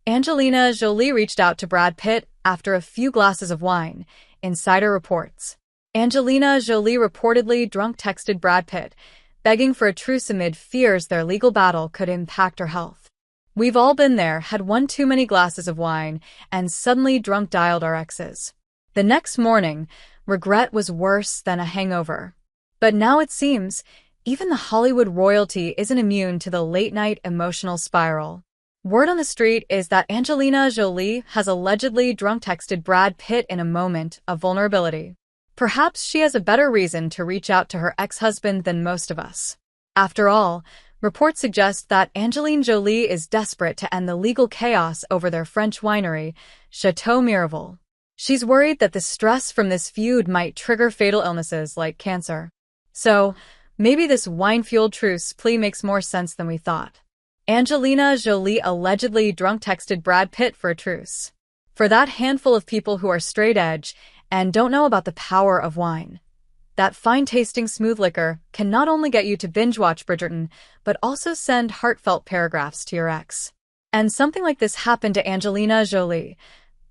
Angelina Jolie reached out to Brad Pitt after a few glasses of wine, insider reports. Angelina Jolie reportedly drunk-texted Brad Pitt, begging for a truce amid fears their legal battle could impact her health. "We've all been there, had one too many glasses of wine, and suddenly drunk-dialed our exes. The next morning, regret was worse than a hangover. But now it seems, even the Hollywood royalty isn't immune to the late-night emotional spiral." Word on the street is that Angelina Jolie has allegedly drunk-texted Brad Pitt in a moment of vulnerability. Perhaps she has a better reason to reach out to her ex-husband than most of us. After all, reports suggest that Angelina Jolie is desperate to end the legal chaos over their French winery, Chateau Miraval. She's worried that the stress from this feud might trigger fatal illnesses like cancer. So, maybe this wine-fueled truce plea makes more sense than we thought. Angelina Jolie allegedly drunk-texted Brad Pitt for a truce. For that handful of people who are straight-edge and don't know about the power of wine, that fine-tasting smooth liquor can not only get you to binge-watch Bridgerton, but also send heartfelt paragraphs to your ex. And something like this happened to Angelina Jolie.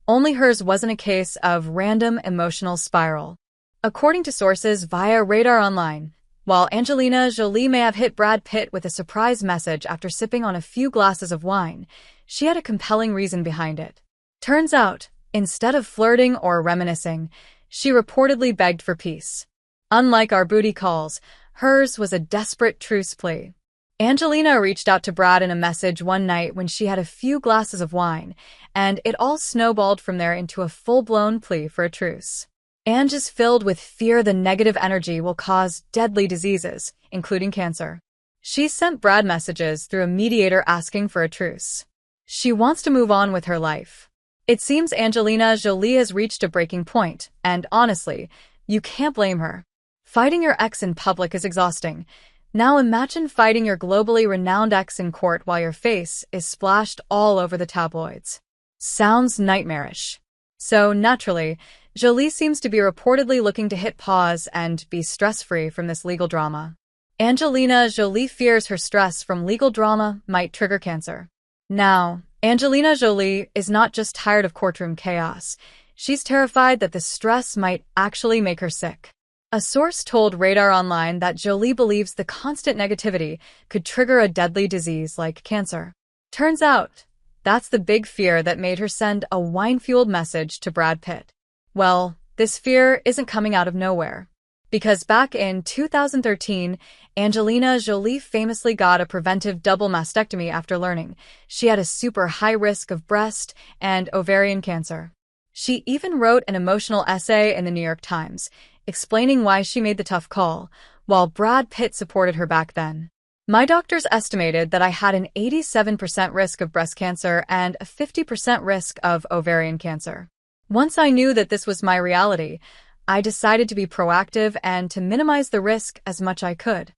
Only hers wasn't a case of random emotional spiral. According to sources via Radar Online, while Angelina Jolie may have hit Brad Pitt with a surprise message after sipping on a few glasses of wine, she had a compelling reason behind it. Turns out, instead of flirting or reminiscing, she reportedly begged for peace. Unlike our booty calls, hers was a desperate truce plea. Angelina reached out to Brad in a message one night when she had a few glasses of wine, and it all snowballed from there into a full-blown plea for a truce. Ange is filled with fear the negative energy will cause deadly diseases, including cancer. She sent Brad messages through a mediator asking for a truce. She wants to move on with her life. It seems Angelina Jolie has reached a breaking point, and honestly, you can't blame her. Fighting your ex in public is exhausting. Now imagine fighting your globally renowned ex in court while your face is splashed all over the tabloids. Sounds nightmarish. So, naturally, Jolie seems to be reportedly looking to hit pause and be stress-free from this legal drama. Angelina Jolie fears her stress from legal drama might trigger cancer. Now, Angelina Jolie is not just tired of courtroom chaos. She's terrified that the stress might actually make her sick. A source told Radar Online that Jolie believes the constant negativity could trigger a deadly disease like cancer. Turns out, that's the big fear that made her send a wine-fueled message to Brad Pitt. Well, this fear isn't coming out of nowhere. Because back in 2013, Angelina Jolie famously got a preventive double mastectomy after learning she had a super high risk of breast and ovarian cancer. She even wrote an emotional essay in the New York Times, explaining why she made the tough call, while Brad Pitt supported her back then. "My doctors estimated that I had an 87% risk of breast cancer and a 50% risk of ovarian cancer. Once I knew that this was my reality, I decided to be proactive and to minimize the risk as much I could.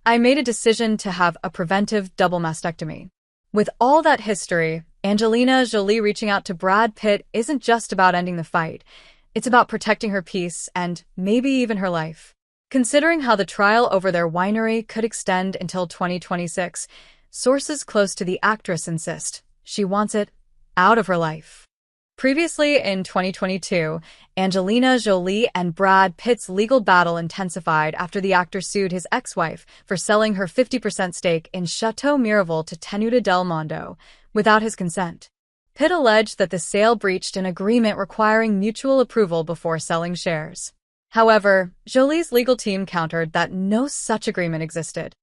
I made a decision to have a preventive double mastectomy." With all that history, Angelina Jolie reaching out to Brad Pitt isn't just about ending the fight. It's about protecting her peace and maybe even her life. Considering how the trial over their winery could extend until 2026, sources close to the actress insist she wants it out of her life. Previously, in 2022, Angelina Jolie and Brad Pitt's legal battle intensified after the actor sued his ex-wife for selling her 50% stake in Chateau Miraval to Tenuta del Mondo without his consent. Pitt alleged that the sale breached an agreement requiring mutual approval before selling shares. However, Jolie's legal team countered that no such agreement existed.